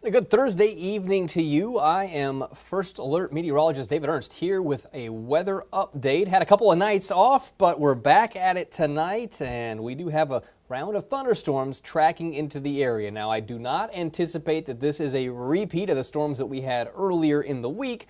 A good Thursday evening to you. I am First Alert meteorologist David Ernst here with a weather update. Had a couple of nights off, but we're back at it tonight, and we do have a round of thunderstorms tracking into the area. Now, I do not anticipate that this is a repeat of the storms that we had earlier in the week.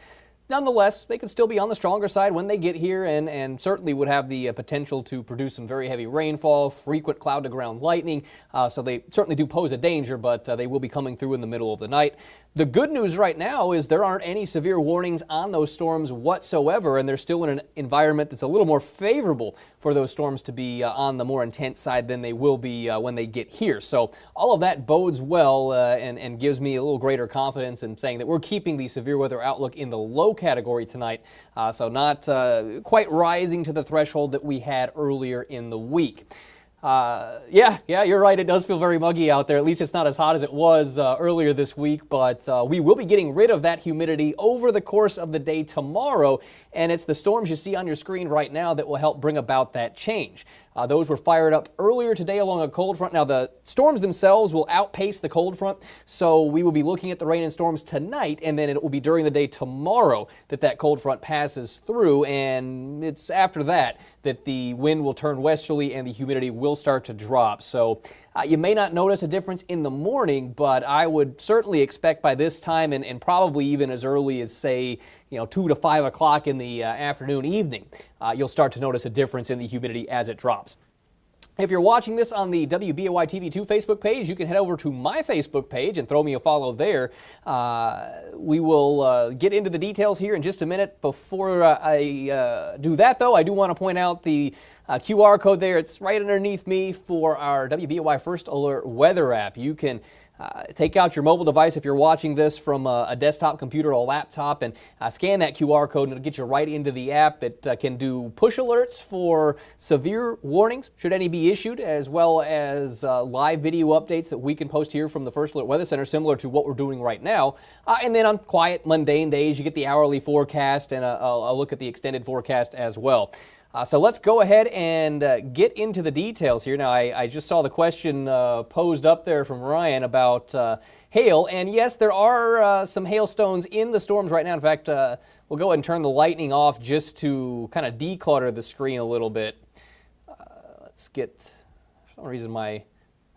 Nonetheless, they could still be on the stronger side when they get here and certainly would have the potential to produce some very heavy rainfall, frequent cloud-to-ground lightning. So they certainly do pose a danger, but they will be coming through in the middle of the night. The good news right now is there aren't any severe warnings on those storms whatsoever, and they're still in an environment that's a little more favorable for those storms to be on the more intense side than they will be when they get here. So all of that bodes well and gives me a little greater confidence in saying that we're keeping the severe weather outlook in the low category tonight, so not quite rising to the threshold that we had earlier in the week. Yeah, you're right. It does feel very muggy out there. At least it's not as hot as it was earlier this week, but we will be getting rid of that humidity over the course of the day tomorrow, and it's the storms you see on your screen right now that will help bring about that change. Those were fired up earlier today along a cold front. Now, the storms themselves will outpace the cold front, so we will be looking at the rain and storms tonight, and then it will be during the day tomorrow that cold front passes through, and it's after that the wind will turn westerly and the humidity will start to drop. So you may not notice a difference in the morning, but I would certainly expect by this time and probably even as early as, say, 2 to 5 o'clock in the afternoon, evening, you'll start to notice a difference in the humidity as it drops. If you're watching this on the WBAY TV2 Facebook page, you can head over to my Facebook page and throw me a follow there. We will get into the details here in just a minute. Before I do that, though, I do want to point out the QR code there. It's right underneath me for our WBAY First Alert weather app. You can take out your mobile device if you're watching this from a desktop computer or a laptop and scan that QR code, and it'll get you right into the app. It can do push alerts for severe warnings, should any be issued, as well as live video updates that we can post here from the First Alert Weather Center, similar to what we're doing right now. And then on quiet, mundane days, you get the hourly forecast and a look at the extended forecast as well. So let's go ahead and get into the details here. Now, I just saw the question posed up there from Ryan about hail, and yes, there are some hailstones in the storms right now. In fact, we'll go ahead and turn the lightning off just to kind of declutter the screen a little bit. Let's get, for some reason, I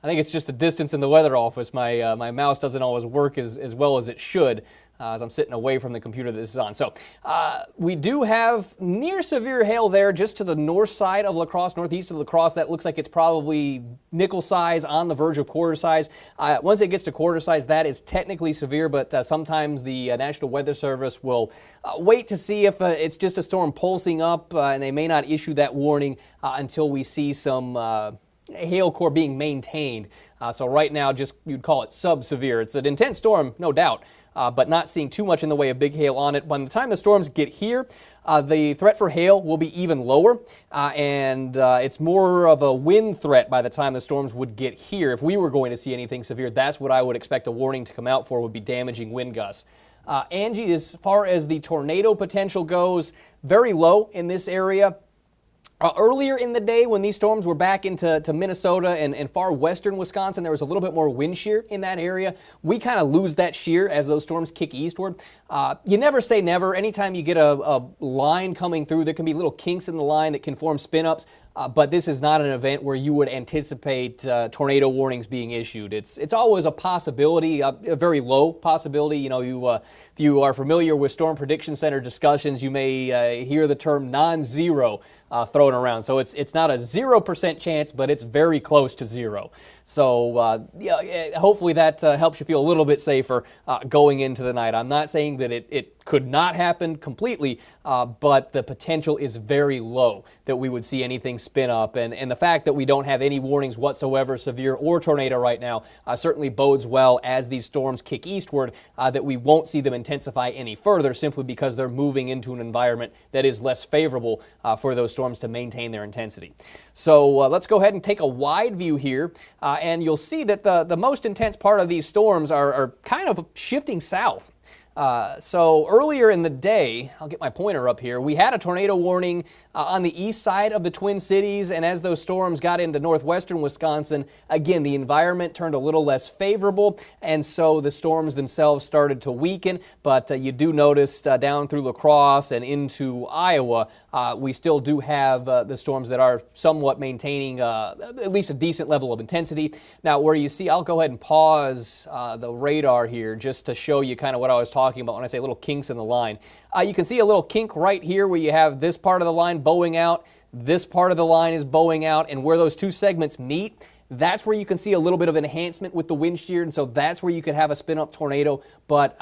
think it's just a distance in the weather office. My mouse doesn't always work as well as it should. As I'm sitting away from the computer that this is on. So we do have near severe hail there just to the north side of La Crosse, northeast of La Crosse. That looks like it's probably nickel size, on the verge of quarter size. Once it gets to quarter size, that is technically severe, but sometimes the National Weather Service will wait to see if it's just a storm pulsing up, and they may not issue that warning until we see some hail core being maintained. So right now, just you'd call it sub-severe. It's an intense storm, no doubt. But not seeing too much in the way of big hail on it. By the time the storms get here, the threat for hail will be even lower, and it's more of a wind threat by the time the storms would get here. If we were going to see anything severe, that's what I would expect a warning to come out for, would be damaging wind gusts. Angie, as far as the tornado potential goes, very low in this area. Earlier in the day, when these storms were back into Minnesota and far western Wisconsin, there was a little bit more wind shear in that area. We kind of lose that shear as those storms kick eastward. You never say never. Anytime you get a line coming through, there can be little kinks in the line that can form spin-ups. But this is not an event where you would anticipate tornado warnings being issued. It's always a possibility, a very low possibility. If you are familiar with Storm Prediction Center discussions, you may hear the term non-zero thrown around. So it's not a 0% chance, but it's very close to zero. So hopefully that helps you feel a little bit safer going into the night. I'm not saying that it could not happen completely, but the potential is very low that we would see anything spin up. And the fact that we don't have any warnings whatsoever, severe or tornado right now, certainly bodes well as these storms kick eastward, that we won't see them intensify any further simply because they're moving into an environment that is less favorable for those storms to maintain their intensity. So let's go ahead and take a wide view here, and you'll see that the most intense part of these storms are kind of shifting south. So earlier in the day, I'll get my pointer up here, we had a tornado warning on the east side of the Twin Cities, and as those storms got into northwestern Wisconsin, again, the environment turned a little less favorable, and so the storms themselves started to weaken. But you do notice down through La Crosse and into Iowa, we still do have the storms that are somewhat maintaining at least a decent level of intensity. Now, where you see, I'll go ahead and pause the radar here just to show you kind of what I was talking about when I say little kinks in the line. You can see a little kink right here where you have this part of the line bowing out, this part of the line is bowing out, and where those two segments meet, that's where you can see a little bit of enhancement with the wind shear, and so that's where you could have a spin-up tornado. But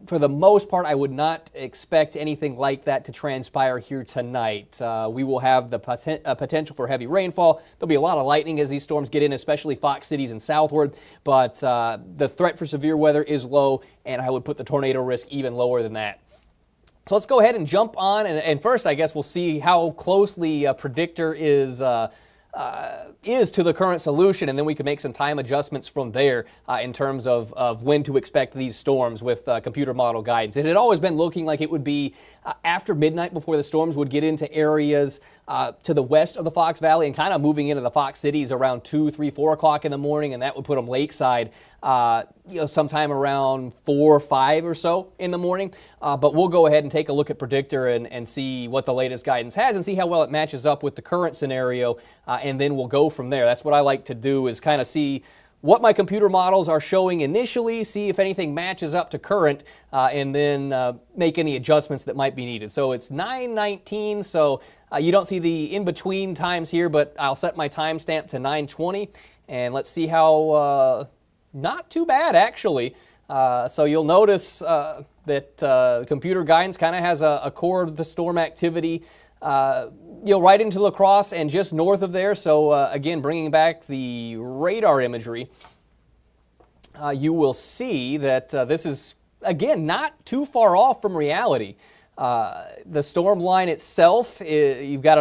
for the most part, I would not expect anything like that to transpire here tonight. We will have the potential for heavy rainfall. There'll be a lot of lightning as these storms get in, especially Fox cities and southward. But the threat for severe weather is low, and I would put the tornado risk even lower than that. So let's go ahead and jump on, and first I guess we'll see how closely Predictor is to the current solution, and then we can make some time adjustments from there in terms of when to expect these storms with computer model guidance. It had always been looking like it would be after midnight before the storms would get into areas to the west of the Fox Valley and kind of moving into the Fox cities around 2, 3, 4 o'clock in the morning, and that would put them lakeside sometime around 4 or 5 or so in the morning. But we'll go ahead and take a look at Predictor and see what the latest guidance has and see how well it matches up with the current scenario, and then we'll go from there. That's what I like to do, is kind of see what my computer models are showing initially, see if anything matches up to current, and then make any adjustments that might be needed. So it's 9:19, so you don't see the in-between times here, but I'll set my timestamp to 9:20, and let's see how, not too bad actually. So you'll notice that computer guidance kind of has a core of the storm activity right into La Crosse and just north of there. So again, bringing back the radar imagery, you will see that this is, again, not too far off from reality. The storm line itself, you've got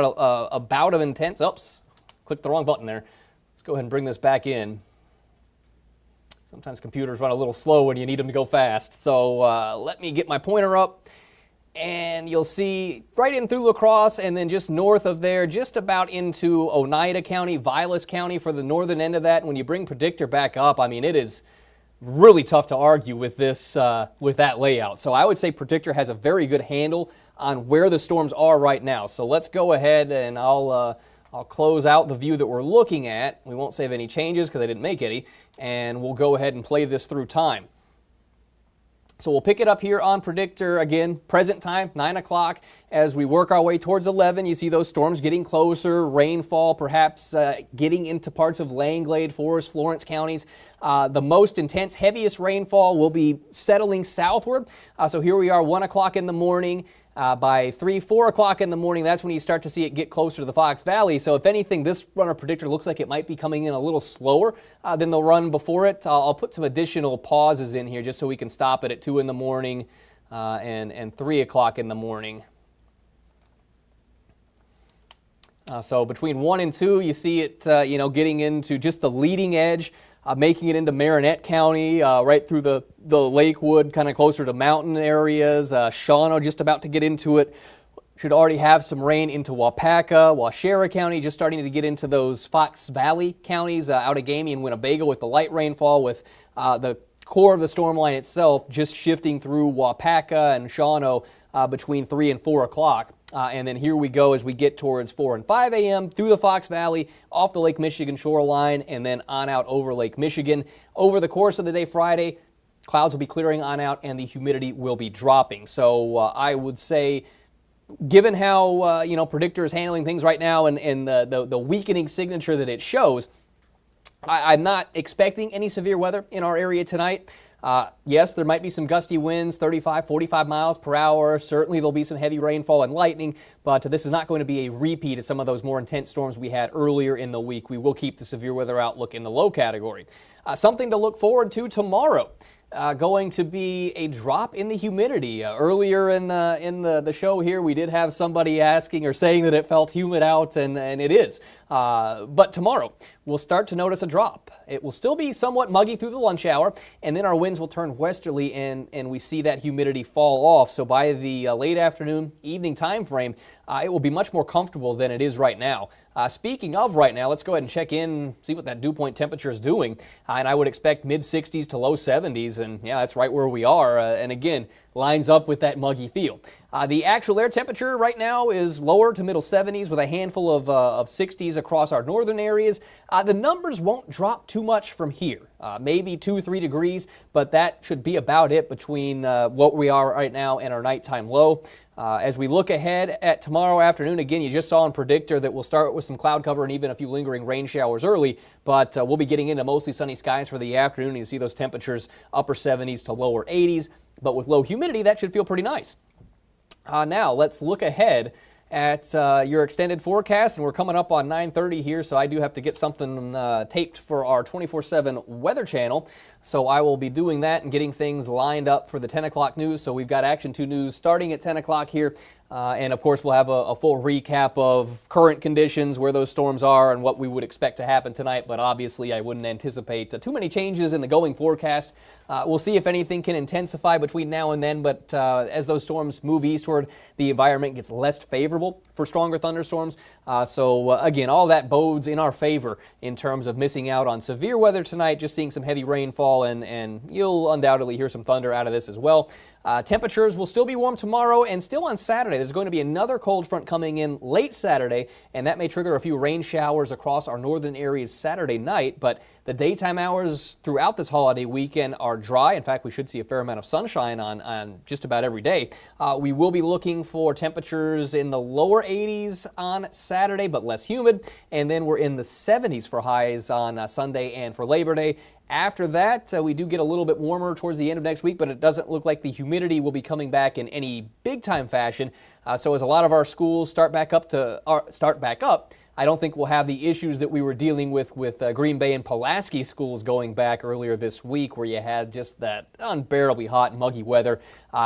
a bout of intense, oops, clicked the wrong button there. Let's go ahead and bring this back in. Sometimes computers run a little slow when you need them to go fast. So let me get my pointer up. And you'll see right in through La Crosse, and then just north of there, just about into Oneida County, Vilas County for the northern end of that. And when you bring Predictor back up, I mean, it is really tough to argue with this, with that layout. So I would say Predictor has a very good handle on where the storms are right now. So let's go ahead and I'll close out the view that we're looking at. We won't save any changes because I didn't make any, and we'll go ahead and play this through time. So we'll pick it up here on Predictor, again, present time, 9 o'clock. As we work our way towards 11, you see those storms getting closer, rainfall perhaps getting into parts of Langlade, Forest, Florence counties. The most intense, heaviest rainfall will be settling southward. So here we are, 1 o'clock in the morning. By 3, 4 o'clock in the morning, that's when you start to see it get closer to the Fox Valley. So if anything, this runner Predictor looks like it might be coming in a little slower than the run before it. I'll put some additional pauses in here just so we can stop it at 2 in the morning and 3 o'clock in the morning. So between 1 and 2, you see it getting into just the leading edge, making it into Marinette County, right through the Lakewood, kind of closer to mountain areas. Shawano just about to get into it. Should already have some rain into Waupaca, Waushara County, just starting to get into those Fox Valley counties, Outagamie and Winnebago with the light rainfall, with the core of the storm line itself just shifting through Waupaca and Shawano between 3 and 4 o'clock. And then here we go as we get towards 4 and 5 a.m. through the Fox Valley, off the Lake Michigan shoreline, and then on out over Lake Michigan. Over the course of the day Friday, clouds will be clearing on out and the humidity will be dropping. So I would say, given how Predictor is handling things right now and the weakening signature that it shows, I'm not expecting any severe weather in our area tonight. Yes, there might be some gusty winds, 35, 45 miles per hour. Certainly there'll be some heavy rainfall and lightning, but this is not going to be a repeat of some of those more intense storms we had earlier in the week. We will keep the severe weather outlook in the low category. Something to look forward to tomorrow. Going to be a drop in the humidity. Earlier in the show here, we did have somebody asking or saying that it felt humid out, and it is. But tomorrow, we'll start to notice a drop. It will still be somewhat muggy through the lunch hour, and then our winds will turn westerly, and we see that humidity fall off. So by the late afternoon, evening time frame, it will be much more comfortable than it is right now. Speaking of right now, let's go ahead and check in, see what that dew point temperature is doing. And I would expect mid-60s to low 70s, and yeah, that's right where we are. And again, lines up with that muggy feel. The actual air temperature right now is lower to middle 70s with a handful of 60s across our northern areas. The numbers won't drop too much from here, maybe 2-3 degrees, but that should be about it between what we are right now and our nighttime low. As we look ahead at tomorrow afternoon, again, you just saw in Predictor that we'll start with some cloud cover and even a few lingering rain showers early, but we'll be getting into mostly sunny skies for the afternoon. You see those temperatures upper 70s to lower 80s, but with low humidity, that should feel pretty nice. Now, let's look ahead at your extended forecast, and we're coming up on 9:30 here, so I do have to get something taped for our 24/7 weather channel. So I will be doing that and getting things lined up for the 10 o'clock news. So we've got Action 2 News starting at 10 o'clock here. And of course, we'll have a full recap of current conditions, where those storms are, and what we would expect to happen tonight. But obviously, I wouldn't anticipate too many changes in the going forecast. We'll see if anything can intensify between now and then. But as those storms move eastward, the environment gets less favorable for stronger thunderstorms. So again, all that bodes in our favor in terms of missing out on severe weather tonight, just seeing some heavy rainfall, and you'll undoubtedly hear some thunder out of this as well. Temperatures will still be warm tomorrow, and still on Saturday. There's going to be another cold front coming in late Saturday, and that may trigger a few rain showers across our northern areas Saturday night. But the daytime hours throughout this holiday weekend are dry. In fact, we should see a fair amount of sunshine on just about every day. We will be looking for temperatures in the lower 80s on Saturday, but less humid. And then we're in the 70s for highs on Sunday and for Labor Day. After that, we do get a little bit warmer towards the end of next week, but it doesn't look like the humidity will be coming back in any big-time fashion. So as a lot of our schools start back up, I don't think we'll have the issues that we were dealing with Green Bay and Pulaski schools going back earlier this week, where you had just that unbearably hot and muggy weather.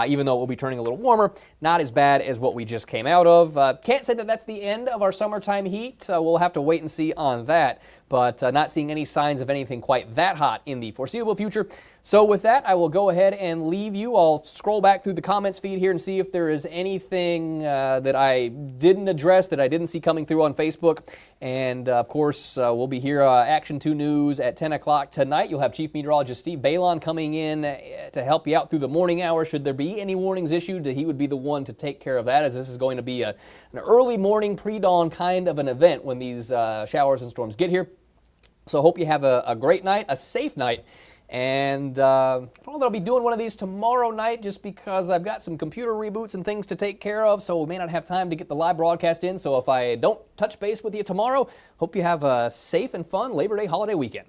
Even though it will be turning a little warmer, not as bad as what we just came out of. Can't say that that's the end of our summertime heat. We'll have to wait and see on that, but not seeing any signs of anything quite that hot in the foreseeable future. So with that, I will go ahead and leave you. I'll scroll back through the comments feed here and see if there is anything that I didn't address, that I didn't see coming through on Facebook. And of course, we'll be here, Action 2 News at 10 o'clock tonight. You'll have Chief Meteorologist Steve Balon coming in to help you out through the morning hour. Should there be any warnings issued, he would be the one to take care of that, as this is going to be an early morning, pre-dawn kind of an event when these showers and storms get here. So hope you have a great night, a safe night. And I don't know that I'll be doing one of these tomorrow night, just because I've got some computer reboots and things to take care of, so we may not have time to get the live broadcast in. So if I don't touch base with you tomorrow, hope you have a safe and fun Labor Day holiday weekend.